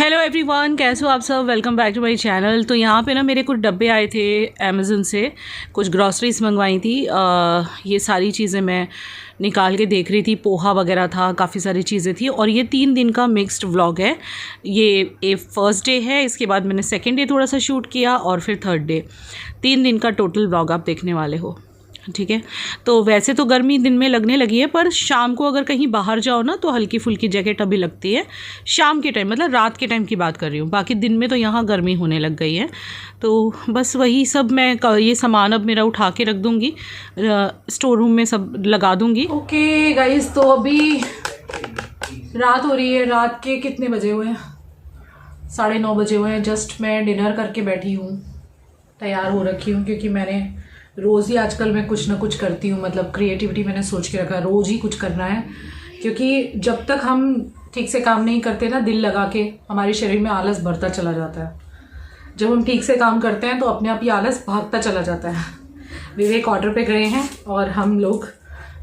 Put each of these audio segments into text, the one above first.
Hello everyone, कैसे हो आप सब। Welcome back to my channel. तो यहाँ पे ना मेरे कुछ डब्बे आए थे अमेज़न से, कुछ ग्रॉसरीज मंगवाई थी। ये सारी चीज़ें मैं निकाल के देख रही थी। पोहा वगैरह था, काफ़ी सारी चीज़ें थी। और ये 3 दिन का मिक्स्ड व्लॉग है। ये फर्स्ट डे है, इसके बाद मैंने सेकेंड डे थोड़ा सा शूट किया और फिर थर्ड डे। 3 दिन का टोटल व्लॉग आप देखने वाले हो, ठीक है। तो वैसे तो गर्मी दिन में लगने लगी है, पर शाम को अगर कहीं बाहर जाओ ना तो हल्की फुल्की जैकेट अभी लगती है। शाम के टाइम, मतलब रात के टाइम की बात कर रही हूँ। बाकी दिन में तो यहाँ गर्मी होने लग गई है। तो बस वही सब मैं ये सामान अब मेरा उठा के रख दूँगी, स्टोर रूम में सब लगा दूँगी। ओके गाइस, तो अभी रात हो रही है। रात के कितने बजे हुए हैं? 9:30 बजे हुए हैं। जस्ट मैं डिनर करके बैठी हूँ, तैयार हो रखी हूँ, क्योंकि मैंने रोज़ ही आजकल मैं कुछ ना कुछ करती हूँ। मतलब क्रिएटिविटी मैंने सोच के रखा है, रोज़ ही कुछ करना है। क्योंकि जब तक हम ठीक से काम नहीं करते ना दिल लगा के, हमारे शरीर में आलस बढ़ता चला जाता है। जब हम ठीक से काम करते हैं तो अपने आप ही आलस भागता चला जाता है। विवेक ऑर्डर पे गए हैं और हम लोग,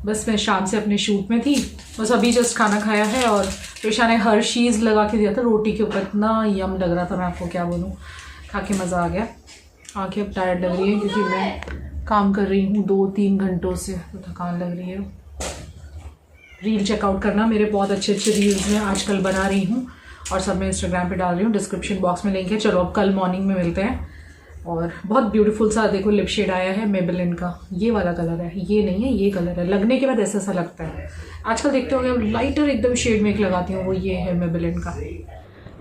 बस मैं शाम से अपने शूट में थी। बस अभी जस्ट खाना खाया है और पेशा ने हर्शीज़ लगा के दिया था रोटी के ऊपर। इतना यम लग रहा था, मैं आपको क्या बोलूँ। खा के मज़ा आ गया। आँखें अब टायर्ड लग रही है क्योंकि मैं काम कर रही हूँ 2-3 घंटों से, तो थकान लग रही है। रील चेकआउट करना, मेरे बहुत अच्छे अच्छे रील्स मैं आजकल बना रही हूँ और सब मैं इंस्टाग्राम पे डाल रही हूँ। डिस्क्रिप्शन बॉक्स में लिंक है। चलो अब कल मॉर्निंग में मिलते हैं। और बहुत ब्यूटीफुल सा देखो लिप शेड आया है मेबेलिन का। ये वाला कलर है, ये नहीं है, ये कलर है। लगने के बाद ऐसा सा लगता है। आजकल देखते होंगे लाइटर एकदम शेड में एक लगाती हूँ, वो ये है मेबेलिन का।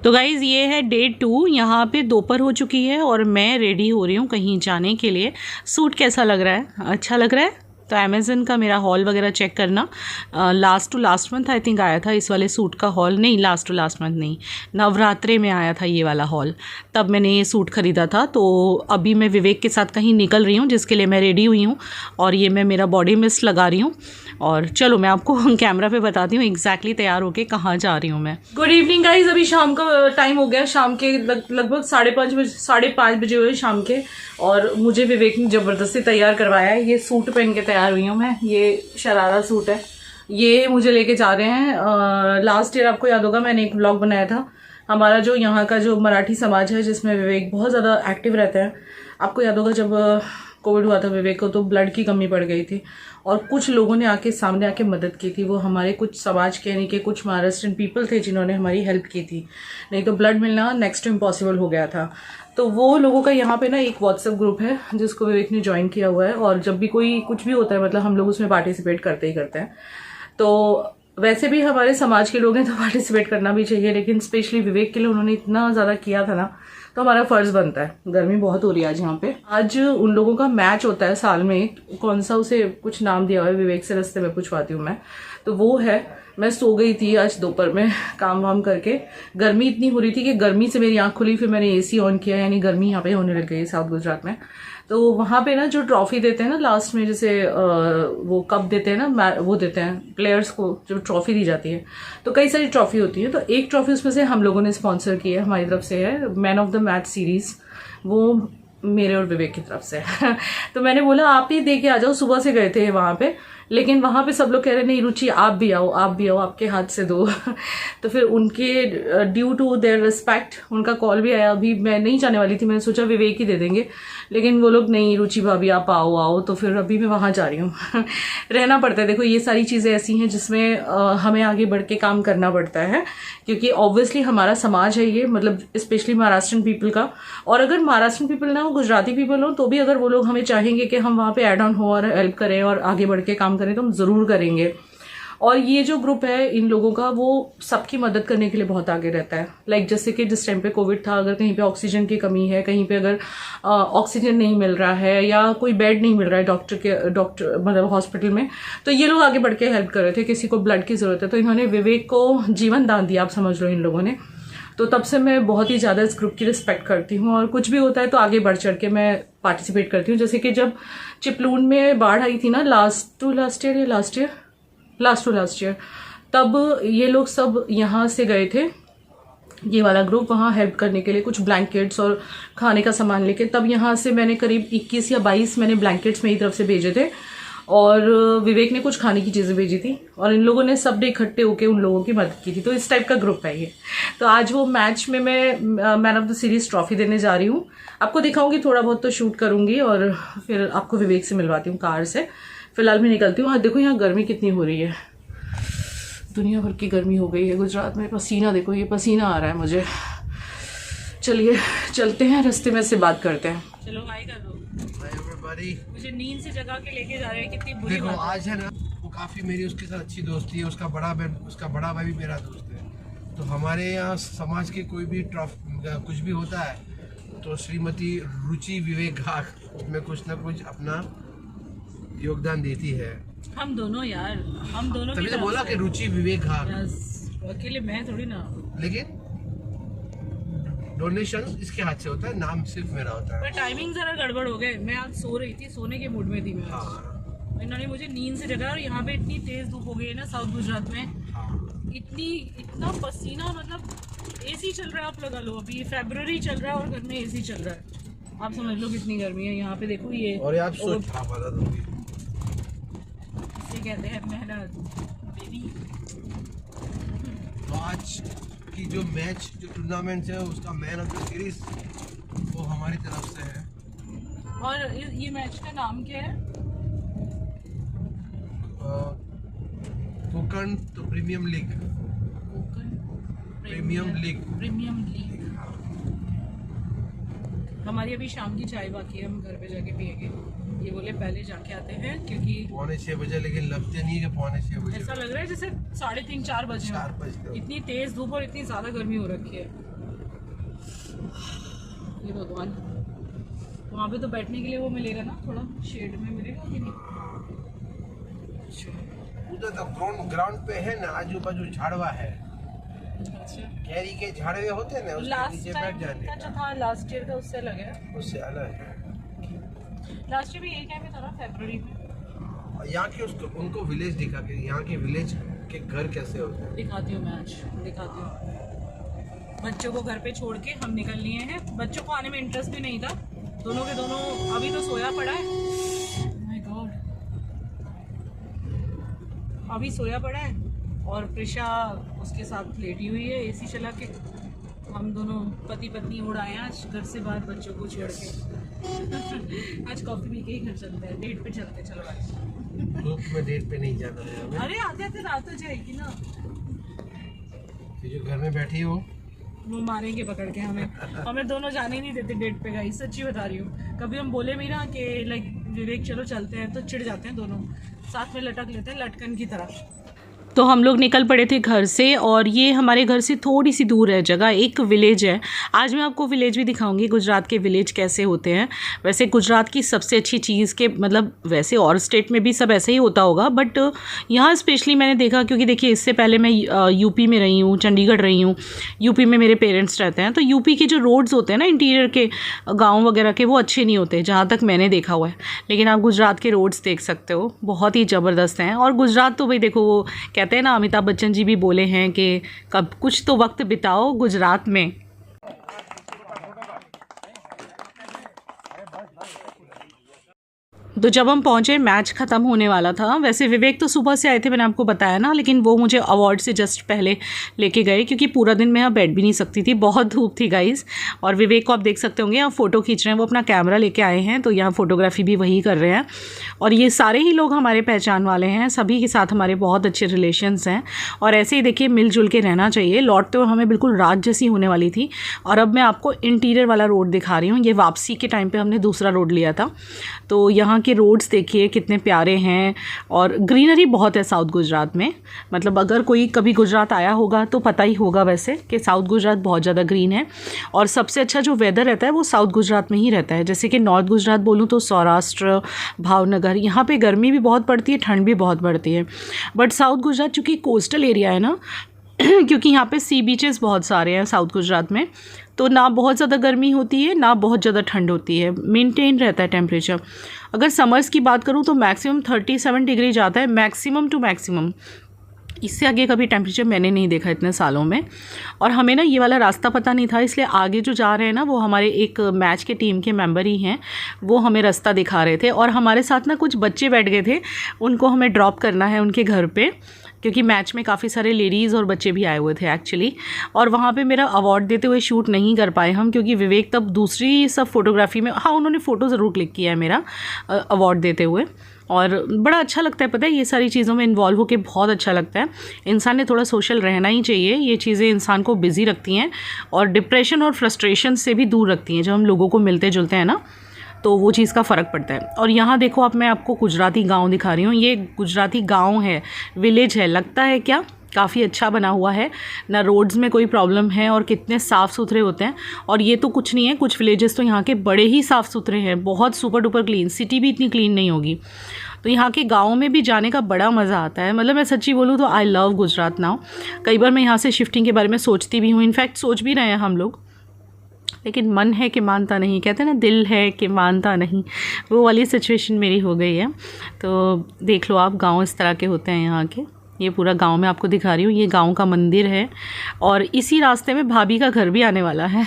तो गाइज़ ये है डे 2। यहाँ पे दोपहर हो चुकी है और मैं रेडी हो रही हूँ कहीं जाने के लिए। सूट कैसा लग रहा है? अच्छा लग रहा है? तो अमेज़न का मेरा हॉल वगैरह चेक करना। Last to last month I think आया था इस वाले सूट का हॉल। नहीं, लास्ट टू लास्ट मंथ नहीं, नवरात्रे में आया था ये वाला हॉल। तब मैंने ये सूट ख़रीदा था। तो अभी मैं विवेक के साथ कहीं निकल रही हूँ, जिसके लिए मैं रेडी हुई हूँ। और ये मैं मेरा बॉडी मिस्ट लगा रही हूँ। और चलो मैं आपको कैमरा पे बताती हूँ एग्जैक्टली तैयार होके कहाँ जा रही हूँ मैं। Good evening guys. अभी शाम का टाइम हो गया, शाम के लगभग 5:30 बजे हुए शाम के। और मुझे विवेक ने ज़बरदस्ती तैयार करवाया है। ये सूट पहन के तैयार हुई हूँ मैं। ये शरारा सूट है, ये मुझे लेके जा रहे हैं। लास्ट ईयर आपको याद होगा मैंने एक व्लॉग बनाया था। हमारा जो यहाँ का जो मराठी समाज है, जिसमें विवेक बहुत ज़्यादा एक्टिव रहता है। आपको याद होगा जब कोविड हुआ था विवेक को, तो ब्लड की कमी पड़ गई थी और कुछ लोगों ने आके सामने आके मदद की थी। वो हमारे कुछ समाज के यानी कि कुछ महाराष्ट्रियन पीपल थे जिन्होंने हमारी हेल्प की थी। नहीं तो ब्लड मिलना नेक्स्ट टू इम्पॉसिबल हो गया था। तो वो लोगों का यहाँ पे ना एक व्हाट्सएप ग्रुप है जिसको विवेक ने ज्वाइन किया हुआ है। और जब भी कोई कुछ भी होता है, मतलब हम लोग उसमें पार्टिसिपेट करते ही करते हैं। तो वैसे भी हमारे समाज के लोग हैं तो पार्टिसिपेट करना भी चाहिए, लेकिन स्पेशली विवेक के लिए उन्होंने इतना ज़्यादा किया था ना, तो हमारा फ़र्ज़ बनता है। गर्मी बहुत हो रही है आज यहाँ पे। आज उन लोगों का मैच होता है साल में, कौन सा, उसे कुछ नाम दिया हुआ है, विवेक से रास्ते में पूछवाती हूँ मैं। तो वो है। मैं सो गई थी आज दोपहर में काम वाम करके। गर्मी इतनी हो रही थी कि गर्मी से मेरी आँख खुली, फिर मैंने AC ऑन किया, यानी गर्मी यहाँ पे होने लग गई है साउथ गुजरात में। तो वहाँ पे ना जो ट्रॉफी देते हैं ना लास्ट में, जैसे वो कप देते हैं ना, वो देते हैं प्लेयर्स को, जो ट्रॉफी दी जाती है। तो कई सारी ट्रॉफी होती है, तो एक ट्रॉफी उसमें से हम लोगों ने स्पॉन्सर की है, हमारी तरफ से है, man of the match series. वो मेरे और विवेक की तरफ से तो मैंने बोला आप ही दे के आ जाओ। सुबह से गए थे वहाँ पे, लेकिन वहाँ पे सब लोग कह रहे नहीं रुचि आप भी आओ, आप भी आओ, आपके हाथ से दो तो फिर उनके ड्यू टू देयर रिस्पेक्ट उनका कॉल भी आया। अभी मैं नहीं जाने वाली थी, मैंने सोचा विवेक ही दे देंगे, लेकिन वो लोग नहीं रुचि भाभी आप आओ आओ। तो फिर अभी मैं वहाँ जा रही हूँ रहना पड़ता है। देखो ये सारी चीज़ें ऐसी हैं जिसमें हमें आगे बढ़ के काम करना पड़ता है, क्योंकि ऑब्वियसली हमारा समाज है ये, मतलब स्पेशली महाराष्ट्रियन पीपल का। और अगर महाराष्ट्रियन पीपल ना हो, गुजराती पीपल हो, तो भी अगर वो लोग हमें चाहेंगे कि हम वहाँ पे ऐड ऑन हो और हेल्प करें और आगे बढ़ के काम करें, तो हम ज़रूर करेंगे। और ये जो ग्रुप है इन लोगों का, वो सबकी मदद करने के लिए बहुत आगे रहता है। लाइक जैसे कि जिस टाइम पे कोविड था, अगर कहीं पे ऑक्सीजन की कमी है, कहीं पे अगर ऑक्सीजन नहीं मिल रहा है या कोई बेड नहीं मिल रहा है डॉक्टर मतलब हॉस्पिटल में, तो ये लोग आगे बढ़ के हेल्प कर रहे थे। किसी को ब्लड की ज़रूरत है तो इन्होंने विवेक को जीवन दान दिया, आप समझ लो इन लोगों ने। तो तब से मैं बहुत ही ज़्यादा इस ग्रुप की रिस्पेक्ट करती हूँ और कुछ भी होता है तो आगे बढ़ चढ़ के मैं पार्टिसिपेट करती हूँ। जैसे कि जब चिपलून में बाढ़ आई थी ना लास्ट टू लास्ट ईयर, तब ये लोग सब यहाँ से गए थे, ये वाला ग्रुप, वहाँ हेल्प करने के लिए, कुछ ब्लैंकेट्स और खाने का सामान लेके। तब यहाँ से मैंने करीब 21 या 22 मैंने ब्लैंकेट्स मेरी तरफ से भेजे थे। और विवेक ने कुछ खाने की चीज़ें भेजी थी और इन लोगों ने सब ने इकट्ठे होकर उन लोगों की मदद की थी। तो इस टाइप का ग्रुप है ये। तो आज वो मैच में मैं man of the series trophy देने जा रही हूँ। आपको दिखाऊंगी, थोड़ा बहुत तो शूट करूँगी और फिर आपको विवेक से मिलवाती हूँ कार से। फिलहाल मैं निकलती हूँ। देखो यहाँ गर्मी कितनी हो रही है, दुनिया भर की गर्मी हो गई है गुजरात में। पसीना देखो, ये पसीना आ रहा है मुझे। चलिए चलते हैं, रास्ते में से बात करते हैं। चलो हाय कर दो। मुझे नींद से जगा के लेके जा रहे हैं, कितनी बुरी देखो आज है ना, वो काफ़ी मेरी उसके साथ अच्छी दोस्ती है। उसका बड़ा भाई भी मेरा दोस्त है। तो हमारे यहाँ समाज के कोई भी कुछ भी होता है तो श्रीमती रुचि विवेक घाट उसमें कुछ ना कुछ अपना योगदान देती है। हम दोनों यार, हम दोनों तभी तो बोला कि रुचि विवेक घाट, अकेले मैं थोड़ी ना। लेकिन डोनेशन इसके हाथ से होता है, नाम सिर्फ मेरा होता है। पर टाइमिंग जरा गड़बड़ हो गए। मैं आज सो रही थी, सोने के मूड में थी मैं। हाँ। इन्होंने मुझे नींद से जगाया और यहाँ पे इतनी तेज धूप हो गई है ना साउथ गुजरात में। हाँ। इतना पसीना, मतलब एसी चल रहा है, आप लगा लो। अभी फरवरी चल रहा है और घर में एसी चल रहा है। आप समझ लो कितनी गर्मी है यहाँ पे। देखो ये, और आप सोच बता दूंगी, इसे कहते हैं मेहनत बेबी। तो आज की जो मैच, जो टूर्नामेंट है, उसका मैन ऑफ द सीरीज वो हमारी तरफ से है। और ये मैच का नाम क्या है? कोकण तो प्रीमियम लीग। Premium league. हमारी अभी शाम की चाय बाकी है, हम घर पे जाके पिएंगे। ये बोले पहले जाके आते हैं क्योंकि 5:45 बजे, लेकिन लगते नहीं है कि 5:45 बजे। ऐसा लग रहा है जैसे 3:30-4 बजे। 4 बजे इतनी तेज धूप और इतनी ज्यादा गर्मी हो रखी है। ये भगवान, वहाँ पे तो बैठने के लिए वो मिलेगा ना, थोड़ा शेड में मिलेगा कि नहीं? उधर तो ग्राउंड पे है ना, आजू बाजू झाड़वा है। अच्छा, कैरी के झाड़वे होते हैं ना, उसके नीचे बैठ जाने अच्छा था। लास्ट ईयर का उससे अलग है, उससे अलग है। लास्ट ईयर भी यही टाइम में था ना, फरवरी में। और यहाँ के उनको विलेज दिखा के, यहाँ के विलेज के घर कैसे होते हैं दिखाती हूँ मैं आज, दिखाती हूँ। बच्चों को घर पे छोड़ के हम निकल लिए हैं। बच्चों को आने में इंटरेस्ट भी नहीं था, दोनों के दोनों अभी तो सोया पड़ा है। माय गॉड, अभी सोया पड़ा है और प्रिशा उसके साथ लेटी हुई है एसी चला के। हम दोनों पति पत्नी उड़ आए हैं आज घर से बाहर बच्चों को छोड़ के। आज कॉफी पी के ही घर चलते हैं, डेट पे चलते। चलो आज धूप में डेट पे नहीं जाना है हमें। अरे आते आते रात हो जाएगी ना। ये जो घर में बैठी हो वो मारेंगे पकड़ के हमें दोनों जाने ही नहीं देते डेट पे। गाइस सच्ची बता रही हूँ, कभी हम बोले भी ना कि लाइक विवेक चलो चलते हैं तो चिढ़ जाते हैं दोनों, साथ में लटक लेते हैं लटकन की तरह। तो हम लोग निकल पड़े थे घर से और ये हमारे घर से थोड़ी सी दूर है जगह, एक विलेज है। आज मैं आपको विलेज भी दिखाऊंगी, गुजरात के विलेज कैसे होते हैं। वैसे गुजरात की सबसे अच्छी चीज़ के, मतलब वैसे और स्टेट में भी सब ऐसे ही होता होगा, बट यहाँ स्पेशली मैंने देखा क्योंकि देखिए इससे पहले मैं यूपी में रही हूँ, चंडीगढ़ रही हूँ। यूपी में मेरे पेरेंट्स रहते हैं, तो यूपी के जो रोड्स होते हैं ना इंटीरियर के, गाँव वगैरह के, वो अच्छे नहीं होते जहाँ तक मैंने देखा हुआ है। लेकिन आप गुजरात के रोड्स देख सकते हो, बहुत ही ज़बरदस्त हैं। और गुजरात तो भाई देखो, वो कहते हैं ना, अमिताभ बच्चन जी भी बोले हैं कि कब कुछ तो वक्त बिताओ गुजरात में। तो जब हम पहुंचे मैच ख़त्म होने वाला था। वैसे विवेक तो सुबह से आए थे, मैंने आपको बताया ना, लेकिन वो मुझे अवार्ड से जस्ट पहले लेके गए क्योंकि पूरा दिन मैं यहाँ बैठ भी नहीं सकती थी, बहुत धूप थी गाइस। और विवेक को आप देख सकते होंगे यहाँ फ़ोटो खींच रहे हैं, वो अपना कैमरा लेके आए हैं, तो यहाँ फ़ोटोग्राफी भी वही कर रहे हैं। और ये सारे ही लोग हमारे पहचान वाले हैं, सभी के साथ हमारे बहुत अच्छे रिलेशन्स हैं। और ऐसे ही देखिए मिलजुल के रहना चाहिए। लौटते हुए हमें बिल्कुल रात जैसी होने वाली थी। और अब मैं आपको इंटीरियर वाला रोड दिखा रही हूँ। ये वापसी के टाइम पर हमने दूसरा रोड लिया था। तो यहाँ के रोड्स देखिए कितने प्यारे हैं और ग्रीनरी बहुत है साउथ गुजरात में। मतलब अगर कोई कभी गुजरात आया होगा तो पता ही होगा वैसे कि साउथ गुजरात बहुत ज़्यादा ग्रीन है। और सबसे अच्छा जो वेदर रहता है वो साउथ गुजरात में ही रहता है। जैसे कि नॉर्थ गुजरात बोलूँ तो सौराष्ट्र, भावनगर, यहाँ पे गर्मी भी बहुत पड़ती है, ठंड भी बहुत पड़ती है। बट साउथ गुजरात चूँकि कोस्टल एरिया है ना क्योंकि यहाँ पे सी बीचेस बहुत सारे हैं साउथ गुजरात में, तो ना बहुत ज़्यादा गर्मी होती है ना बहुत ज़्यादा ठंड होती है, मेंटेन रहता है टेम्परेचर। अगर समर्स की बात करूँ तो मैक्सिमम 37 डिग्री जाता है, मैक्सिमम टू मैक्सिमम। इससे आगे कभी टेम्परेचर मैंने नहीं देखा इतने सालों में। और हमें ना ये वाला रास्ता पता नहीं था, इसलिए आगे जो जा रहे हैं ना वो हमारे एक मैच के टीम के मेंबर ही हैं, वो हमें रास्ता दिखा रहे थे। और हमारे साथ ना कुछ बच्चे बैठ गए थे, उनको हमें ड्रॉप करना है उनके घर पे, क्योंकि मैच में काफ़ी सारे लेडीज़ और बच्चे भी आए हुए थे एक्चुअली। और वहाँ पे मेरा अवार्ड देते हुए शूट नहीं कर पाए हम, क्योंकि विवेक तब दूसरी सब फोटोग्राफी में, हाँ उन्होंने फ़ोटो ज़रूर क्लिक किया है मेरा अवार्ड देते हुए। और बड़ा अच्छा लगता है, पता है ये सारी चीज़ों में इन्वॉल्व होकर बहुत अच्छा लगता है। इंसान ने थोड़ा सोशल रहना ही चाहिए, ये चीज़ें इंसान को बिज़ी रखती हैं और डिप्रेशन और फ्रस्ट्रेशन से भी दूर रखती हैं। जब हम लोगों को मिलते जुलते हैं ना तो वो चीज़ का फ़र्क पड़ता है। और यहाँ देखो, अब मैं आपको गुजराती गांव दिखा रही हूँ। ये गुजराती गांव है, विलेज है, लगता है क्या काफ़ी अच्छा बना हुआ है ना, रोड्स में कोई प्रॉब्लम है और कितने साफ़ सुथरे होते हैं। और ये तो कुछ नहीं है, कुछ विलेजेस तो यहाँ के बड़े ही साफ़ सुथरे हैं, बहुत सुपर डुपर क्लीन। सिटी भी इतनी क्लीन नहीं होगी। तो यहाँ के गाँव में भी जाने का बड़ा मज़ा आता है। मतलब मैं सच्ची बोलूँ तो आई लव गुजरात नाउ। कई बार मैं यहाँ से शिफ्टिंग के बारे में सोचती भी हूँ, इनफैक्ट सोच भी रहे हैं हम लोग, लेकिन मन है कि मानता नहीं, कहते हैं ना दिल है कि मानता नहीं, वो वाली सिचुएशन मेरी हो गई है। तो देख लो आप, गांव इस तरह के होते हैं यहाँ के। ये पूरा गांव मैं आपको दिखा रही हूँ, ये गांव का मंदिर है और इसी रास्ते में भाभी का घर भी आने वाला है।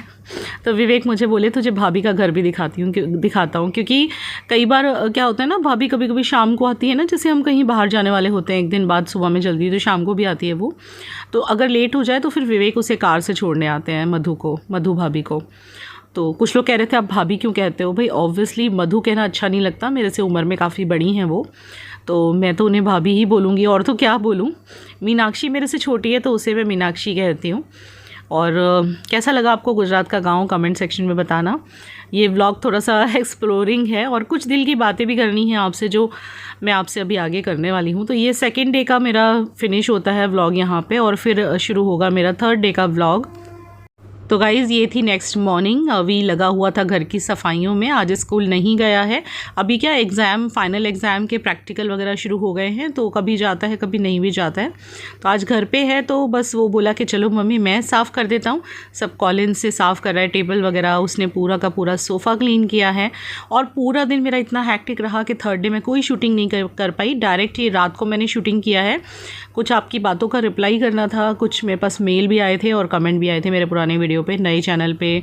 तो विवेक मुझे बोले तुझे भाभी का घर भी दिखाता हूँ, क्योंकि कई बार क्या होता है ना, भाभी कभी कभी शाम को आती है ना, जैसे हम कहीं बाहर जाने वाले होते हैं एक दिन बाद सुबह में जल्दी, तो शाम को भी आती है वो। तो अगर लेट हो जाए तो फिर विवेक उसे कार से छोड़ने आते हैं, मधु भाभी को। तो कुछ लोग कह रहे थे आप भाभी क्यों कहते हो? भाई ऑब्वियसली मधु कहना अच्छा नहीं लगता, मेरे से उम्र में काफ़ी बड़ी हैं वो, तो मैं तो उन्हें भाभी ही बोलूँगी, और तो क्या बोलूँ। मीनाक्षी मेरे से छोटी है तो उसे मैं मीनाक्षी कहती हूँ। और कैसा लगा आपको गुजरात का गांव, कमेंट सेक्शन में बताना। ये व्लॉग थोड़ा सा एक्सप्लोरिंग है और कुछ दिल की बातें भी करनी है आपसे, जो मैं आपसे अभी आगे करने वाली हूँ। तो ये सेकेंड डे का मेरा फिनिश होता है व्लॉग यहाँ पे, और फिर शुरू होगा मेरा थर्ड डे का व्लॉग। तो गाइज़ ये थी नेक्स्ट मॉर्निंग। अभी लगा हुआ था घर की सफाइयों में, आज स्कूल नहीं गया है। अभी क्या एग्ज़ाम, फाइनल एग्ज़ाम के प्रैक्टिकल वगैरह शुरू हो गए हैं, तो कभी जाता है कभी नहीं भी जाता है। तो आज घर पे है, तो बस वो बोला कि चलो मम्मी मैं साफ़ कर देता हूँ। सब कॉलिन से साफ़ कर रहा है, टेबल वगैरह, उसने पूरा का पूरा सोफ़ा क्लीन किया है। और पूरा दिन मेरा इतना हैक्टिक रहा कि थर्ड डे में कोई शूटिंग नहीं कर पाई। डायरेक्ट ये रात को मैंने शूटिंग किया है। कुछ आपकी बातों का रिप्लाई करना था, कुछ मेरे पास मेल भी आए थे और कमेंट भी आए थे मेरे पुराने वीडियो पे, नए चैनल पे,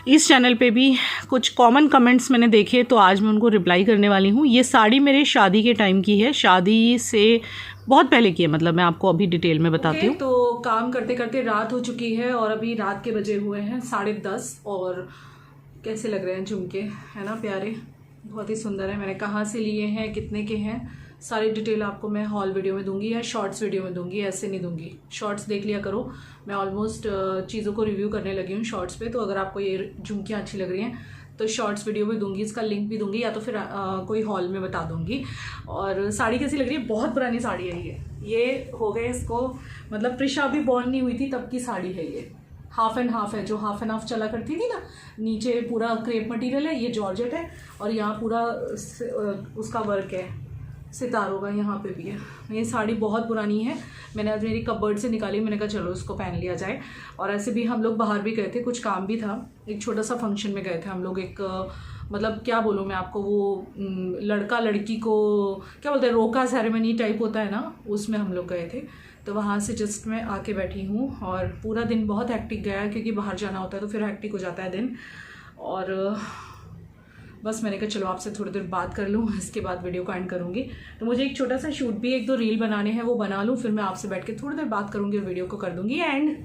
इस चैनल पे भी कुछ कॉमन कमेंट्स मैंने देखे, तो आज मैं उनको रिप्लाई करने वाली हूँ। ये साड़ी मेरे शादी के टाइम की है, शादी से बहुत पहले की है, मतलब मैं आपको अभी डिटेल में बताती हूँ। तो काम करते करते रात हो चुकी है और अभी रात के बजे हुए हैं 10:30। और कैसे लग रहे हैं झुमके, है ना प्यारे, बहुत ही सुंदर है। मैंने कहाँ से लिए हैं, कितने के हैं, सारी डिटेल आपको मैं हॉल वीडियो में दूंगी या शॉर्ट्स वीडियो में दूंगी, ऐसे नहीं दूंगी। शॉर्ट्स देख लिया करो, मैं ऑलमोस्ट चीज़ों को रिव्यू करने लगी हूँ शॉर्ट्स पे। तो अगर आपको ये झुमकियाँ अच्छी लग रही हैं तो शॉर्ट्स वीडियो भी दूंगी, इसका लिंक भी दूंगी, या तो फिर कोई हॉल में बता दूंगी। और साड़ी कैसी लग रही है, बहुत पुरानी साड़ी है ये हो गए इसको, मतलब प्रिशा अभी बॉर्न नहीं हुई थी तब की साड़ी है ये। हाफ एंड हाफ है, जो हाफ एंड हाफ चला करती थी ना, नीचे पूरा क्रेप मटेरियल है, ये जॉर्जेट है और यहाँ पूरा उसका वर्क है सितारों का, यहाँ पे भी है। ये साड़ी बहुत पुरानी है, मैंने आज मेरी कबर्ड से निकाली, मैंने कहा चलो इसको पहन लिया जाए। और ऐसे भी हम लोग बाहर भी गए थे, कुछ काम भी था, एक छोटा सा फंक्शन में गए थे हम लोग। एक मतलब क्या बोलूँ मैं आपको, वो लड़का लड़की को क्या बोलते हैं, रोका सेरेमनी टाइप होता है ना, उसमें हम लोग गए थे। तो वहाँ से जस्ट मैं आके बैठी हूँ और पूरा दिन बहुत हैक्टिक गया, क्योंकि बाहर जाना होता है तो फिर हैक्टिक हो जाता है दिन। और बस मैंने कहा चलो आपसे थोड़ी देर बात कर लूँ, इसके बाद वीडियो को एंड करूँगी। तो मुझे एक छोटा सा शूट भी, 1-2 रील बनाने हैं, वो बना लूँ, फिर मैं आपसे बैठ के थोड़ी देर बात करूँगी और वीडियो को कर दूँगी एंड।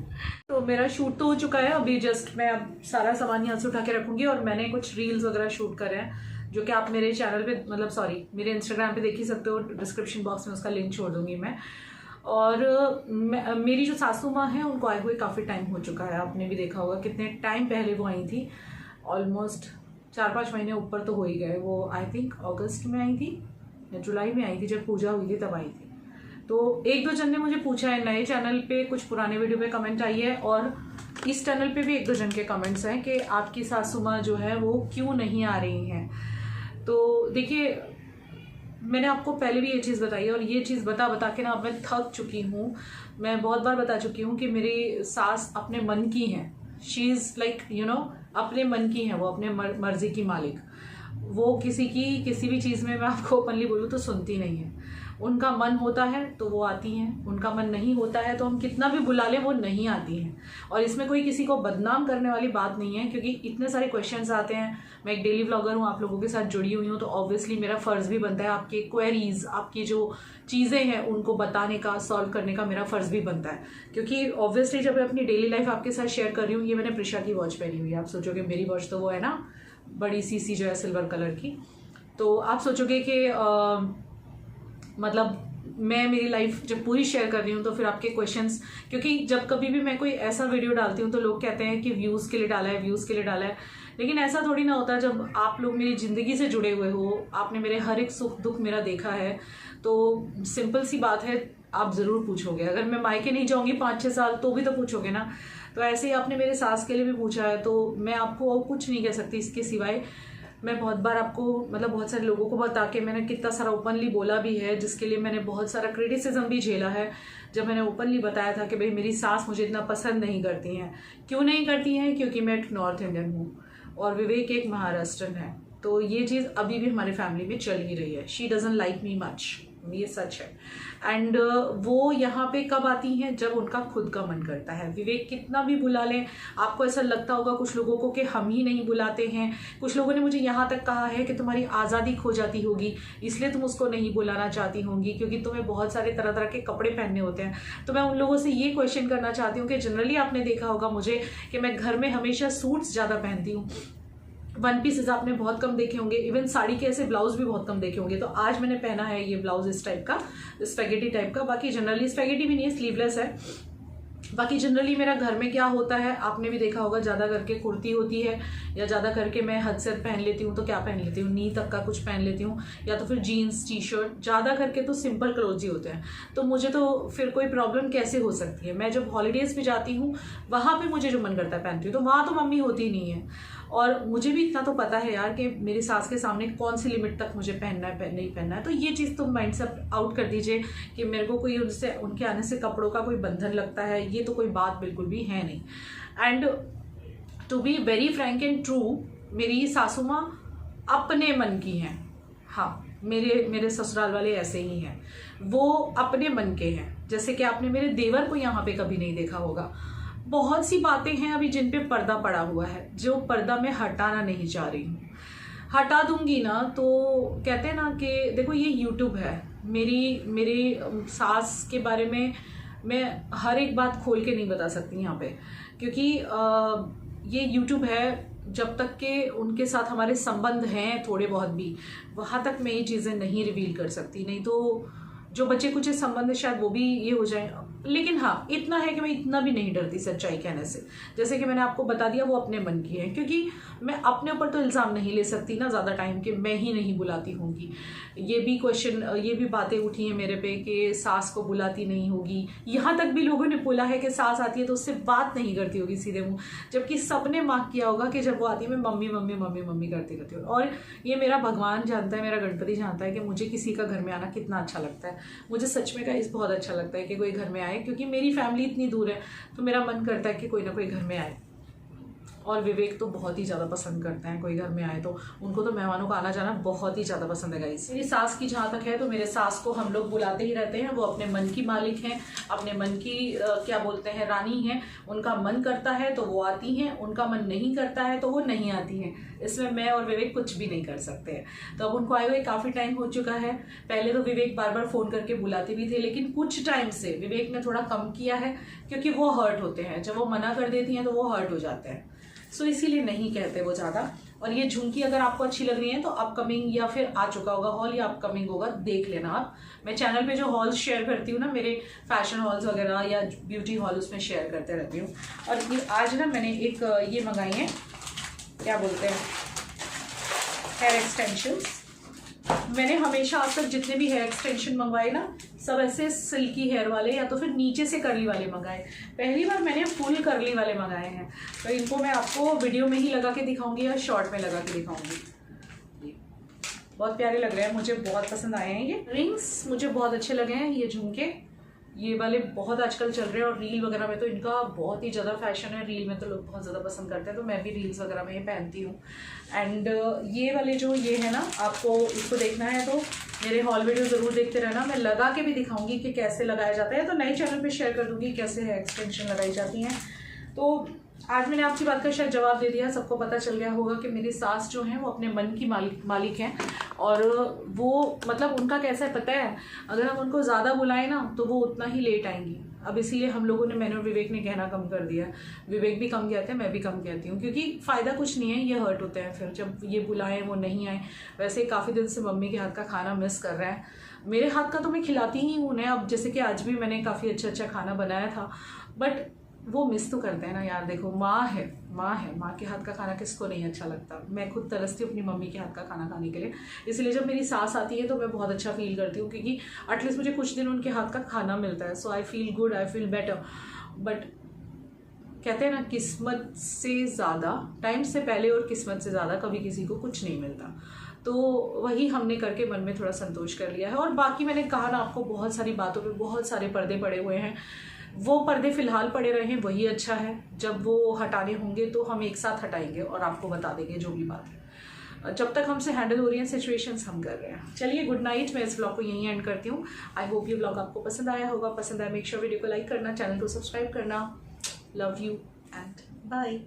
तो मेरा शूट तो हो चुका है, अभी जस्ट मैं अब सारा सामान यहाँ से उठा के रखूँगी। और मैंने कुछ रील्स वगैरह शूट करे हैं, जो कि आप मेरे चैनल पर, मतलब सॉरी मेरे इंस्टाग्राम पर देख ही सकते हो, डिस्क्रिप्शन बॉक्स में उसका लिंक छोड़ दूँगी मैं। और मेरी जो सासू माँ हैं उनको आए हुए काफ़ी टाइम हो चुका है, आपने भी देखा होगा कितने टाइम पहले वो आई थी, ऑलमोस्ट 4-5 महीने ऊपर तो हो ही गए। वो आई थिंक अगस्त में आई थी या जुलाई में आई थी, जब पूजा हुई थी तब आई थी। तो 1-2 जन ने मुझे पूछा है, नए चैनल पे कुछ पुराने वीडियो पे कमेंट आई है और इस चैनल पे भी 1-2 जन के कमेंट्स हैं कि आपकी सासू माँ जो है वो क्यों नहीं आ रही हैं। तो देखिए, मैंने आपको पहले भी ये चीज़ बताई है और ये चीज़ बता के ना अब मैं थक चुकी हूँ। मैं बहुत बार बता चुकी हूँ कि मेरी सास अपने मन की हैं, she is like you know, अपने मन की है वो, अपने मर्जी की मालिक। वो किसी की किसी भी चीज़ में, मैं आपको ओपनली बोलूँ तो सुनती नहीं है। उनका मन होता है तो वो आती हैं, उनका मन नहीं होता है तो हम कितना भी बुला लें वो नहीं आती हैं। और इसमें कोई किसी को बदनाम करने वाली बात नहीं है, क्योंकि इतने सारे क्वेश्चंस आते हैं। मैं एक डेली व्लॉगर हूँ, आप लोगों के साथ जुड़ी हुई हूँ, तो ऑब्वियसली मेरा फ़र्ज़ भी बनता है आपके क्वेरीज, आपकी जो चीज़ें हैं उनको बताने का, सॉल्व करने का मेरा फ़र्ज़ भी बनता है। क्योंकि ऑब्वियसली जब मैं अपनी डेली लाइफ आपके साथ शेयर कर रही हूँ, ये मैंने प्रिशा की वॉच पहनी हुई है, आप सोचोगे मेरी वॉच तो वो है ना बड़ी सी जो है सिल्वर कलर की, तो आप सोचोगे कि मतलब मैं मेरी लाइफ जब पूरी शेयर कर रही हूँ तो फिर आपके क्वेश्चंस, क्योंकि जब कभी भी मैं कोई ऐसा वीडियो डालती हूँ तो लोग कहते हैं कि व्यूज़ के लिए डाला है, व्यूज़ के लिए डाला है, लेकिन ऐसा थोड़ी ना होता। जब आप लोग मेरी ज़िंदगी से जुड़े हुए हो, आपने मेरे हर एक सुख दुख मेरा देखा है, तो सिंपल सी बात है आप ज़रूर पूछोगे। अगर मैं मायके नहीं जाऊँगी 5-6 साल तो भी तो पूछोगे ना। तो ऐसे ही आपने मेरे सास के लिए भी पूछा है, तो मैं आपको और कुछ नहीं कह सकती इसके सिवाय। मैं बहुत बार आपको मतलब बहुत सारे लोगों को बता के मैंने कितना सारा ओपनली बोला भी है, जिसके लिए मैंने बहुत सारा क्रिटिसिज्म भी झेला है। जब मैंने ओपनली बताया था कि भाई मेरी सास मुझे इतना पसंद नहीं करती हैं। क्यों नहीं करती हैं? क्योंकि मैं एक नॉर्थ इंडियन हूँ और विवेक एक महाराष्ट्रन है, तो ये चीज़ अभी भी हमारी फैमिली में चल ही रही है। She doesn't like me much, ये सच है। एंड वो यहाँ पे कब आती हैं? जब उनका खुद का मन करता है। विवेक कितना भी बुला लें, आपको ऐसा लगता होगा कुछ लोगों को कि हम ही नहीं बुलाते हैं। कुछ लोगों ने मुझे यहाँ तक कहा है कि तुम्हारी आज़ादी खो जाती होगी इसलिए तुम उसको नहीं बुलाना चाहती होंगी, क्योंकि तुम्हें बहुत सारे तरह तरह के कपड़े पहनने होते हैं। तो मैं उन लोगों से ये क्वेश्चन करना चाहती हूँ कि जनरली आपने देखा होगा मुझे कि मैं घर में हमेशा सूट्स ज़्यादा पहनती हूँ, वन पीसेस आपने बहुत कम देखे होंगे, इवन साड़ी के ऐसे ब्लाउज भी बहुत कम देखे होंगे। तो आज मैंने पहना है ये ब्लाउज इस टाइप का, स्पेगेटी टाइप का। बाकी जनरली स्पेगेटी भी नहीं है, स्लीवलेस है। बाकी जनरली मेरा घर में क्या होता है आपने भी देखा होगा, ज़्यादा करके कुर्ती होती है, या ज़्यादा करके मैं हद से पहन लेती हूँ तो क्या पहन लेती हूँ, नी तक का कुछ पहन लेती हूँ, या तो फिर जीन्स टी शर्ट। ज़्यादा करके तो सिंपल क्लोथ्स ही होते हैं। तो मुझे तो फिर कोई प्रॉब्लम कैसे हो सकती है? मैं जब हॉलीडेज़ पे जाती हूँ वहाँ पे मुझे जो मन करता है पहनती हूँ, तो वहाँ तो मम्मी होती ही नहीं है। और मुझे भी इतना तो पता है यार कि मेरी सास के सामने कौन सी लिमिट तक मुझे पहनना है नहीं पहनना है। तो ये चीज़ तो माइंड से आउट कर दीजिए कि मेरे को कोई उनसे उनके आने से कपड़ों का कोई बंधन लगता है, ये तो कोई बात बिल्कुल भी है नहीं। And to be very frank and true, मेरी सासू माँ अपने मन की हैं। हाँ, मेरे ससुराल वाले ऐसे ही हैं, वो अपने मन के हैं। जैसे कि आपने मेरे देवर को यहाँ पे कभी नहीं देखा होगा। बहुत सी बातें हैं अभी जिन पे पर्दा पड़ा हुआ है, जो पर्दा मैं हटाना नहीं चाह रही हूँ। हटा दूंगी ना तो कहते हैं ना कि देखो ये यूट्यूब है, मेरी सास के बारे में मैं हर एक बात खोल के नहीं बता सकती यहाँ पे, क्योंकि ये यूट्यूब है। जब तक के उनके साथ हमारे संबंध हैं थोड़े बहुत भी, वहाँ तक मैं ये चीज़ें नहीं रिवील कर सकती, नहीं तो जो बच्चे कुछ संबंध शायद वो भी ये हो जाए। लेकिन हाँ, इतना है कि मैं इतना भी नहीं डरती सच्चाई कहने से। जैसे कि मैंने आपको बता दिया वो अपने मन की है, क्योंकि मैं अपने ऊपर तो इल्ज़ाम नहीं ले सकती ना ज़्यादा टाइम कि मैं ही नहीं बुलाती होंगी। ये भी क्वेश्चन, ये भी बातें उठी हैं मेरे पे कि सास को बुलाती नहीं होगी। यहाँ तक भी लोगों ने बोला है कि सास आती है तो उससे बात नहीं करती होगी सीधे मुँह, जबकि सबने मार्क किया होगा कि जब वो आती है मैं मम्मी मम्मी मम्मी मम्मी करती रहती हूँ। और ये मेरा भगवान जानता है, मेरा गणपति जानता है कि मुझे किसी का घर में आना कितना अच्छा लगता है। मुझे सच में गाइस बहुत अच्छा लगता है कि कोई घर में आए, क्योंकि मेरी फैमिली इतनी दूर है तो मेरा मन करता है कि कोई ना कोई घर में आए। और विवेक तो बहुत ही ज़्यादा पसंद करते हैं कोई घर में आए तो, उनको तो मेहमानों का आना जाना बहुत ही ज़्यादा पसंद है गाइस। मेरी सास की जहाँ तक है तो मेरे सास को हम लोग बुलाते ही रहते हैं। वो अपने मन की मालिक हैं, अपने मन की क्या बोलते हैं रानी हैं। उनका मन करता है तो वो आती हैं, उनका मन नहीं करता है तो वो नहीं आती हैं। इसमें मैं और विवेक कुछ भी नहीं कर सकते हैं। तो अब उनको आए हुए काफ़ी टाइम हो चुका है। पहले तो विवेक बार बार फ़ोन करके बुलाते भी थे, लेकिन कुछ टाइम से विवेक ने थोड़ा कम किया है, क्योंकि वो हर्ट होते हैं। जब वो मना कर देती हैं तो वो हर्ट हो जाते हैं, सो इसीलिए नहीं कहते वो ज़्यादा। और ये झुमकी अगर आपको अच्छी लग रही है तो अपकमिंग या फिर आ चुका होगा हॉल या अपकमिंग होगा, देख लेना आप। मैं चैनल पे जो हॉल्स शेयर करती हूँ ना, मेरे फैशन हॉल्स वगैरह या ब्यूटी हॉल, उसमें शेयर करते रहती हूँ। और ये आज ना मैंने एक ये मंगाई है, क्या बोलते हैं, हेयर एक्सटेंशंस। मैंने हमेशा आज तक जितने भी हेयर एक्सटेंशन मंगवाए ना, सब ऐसे सिल्की हेयर वाले या तो फिर नीचे से करली वाले मंगाए। पहली बार मैंने फुल करली वाले मंगाए हैं, तो इनको मैं आपको वीडियो में ही लगा के दिखाऊंगी या शॉर्ट में लगा के दिखाऊंगी। बहुत प्यारे लग रहे हैं, मुझे बहुत पसंद आए हैं। ये रिंग्स मुझे बहुत अच्छे लगे हैं, ये झुमके ये वाले बहुत आजकल चल रहे हैं और रील वगैरह में तो इनका बहुत ही ज़्यादा फैशन है। रील में तो लोग बहुत ज़्यादा पसंद करते हैं, तो मैं भी रील्स वगैरह में ये पहनती हूँ। एंड ये वाले जो ये है ना, आपको इसको देखना है तो मेरे हॉल वीडियो ज़रूर देखते रहना। मैं लगा के भी दिखाऊंगी कि कैसे लगाया जाता है, तो नए चैनल पे शेयर कर दूँगी कैसे है एक्सटेंशन लगाई जाती हैं। तो आज मैंने आपकी बात का शायद जवाब दे दिया, सबको पता चल गया होगा कि मेरी सास जो हैं वो अपने मन की मालिक हैं। और वो मतलब उनका कैसा है पता है, अगर हम उनको ज़्यादा बुलाएं ना तो वो उतना ही लेट आएंगी। अब इसीलिए हम लोगों ने, मैंने और विवेक ने कहना कम कर दिया। विवेक भी कम कहते हैं, मैं भी कम कहती हूँ, क्योंकि फ़ायदा कुछ नहीं है, ये हर्ट होते हैं फिर जब ये बुलाएं वो नहीं आए। वैसे काफ़ी दिन से मम्मी के हाथ का खाना मिस कर रहा है। मेरे हाथ का तो मैं खिलाती ही हूँ उन्हें, अब जैसे कि आज भी मैंने काफ़ी अच्छा खाना बनाया था, बट वो मिस तो करते हैं ना यार। देखो माँ है, माँ के हाथ का खाना किसको नहीं अच्छा लगता। मैं खुद तरसती हूँ अपनी मम्मी के हाथ का खाना खाने के लिए, इसलिए जब मेरी सास आती है तो मैं बहुत अच्छा फील करती हूँ, क्योंकि एटलीस्ट मुझे कुछ दिन उनके हाथ का खाना मिलता है। So I feel good, I feel better. But कहते हैं ना, किस्मत से ज़्यादा, टाइम से पहले और किस्मत से ज़्यादा कभी किसी को कुछ नहीं मिलता। तो वही हमने करके मन में थोड़ा संतोष कर लिया है। और बाकी मैंने कहा ना आपको, बहुत सारी बातों पे बहुत सारे पर्दे पड़े हुए हैं। वो पर्दे फिलहाल पड़े रहे वही अच्छा है, जब वो हटाने होंगे तो हम एक साथ हटाएंगे और आपको बता देंगे जो भी बात है। जब तक हमसे हैंडल हो रही हैं सिचुएशंस, हम कर रहे हैं। चलिए गुड नाइट, मैं इस ब्लॉग को यहीं एंड करती हूँ। आई होप ये ब्लॉग आपको पसंद आया होगा। पसंद आया मेक श्योर वीडियो को लाइक करना, चैनल को सब्सक्राइब करना। Love you and bye.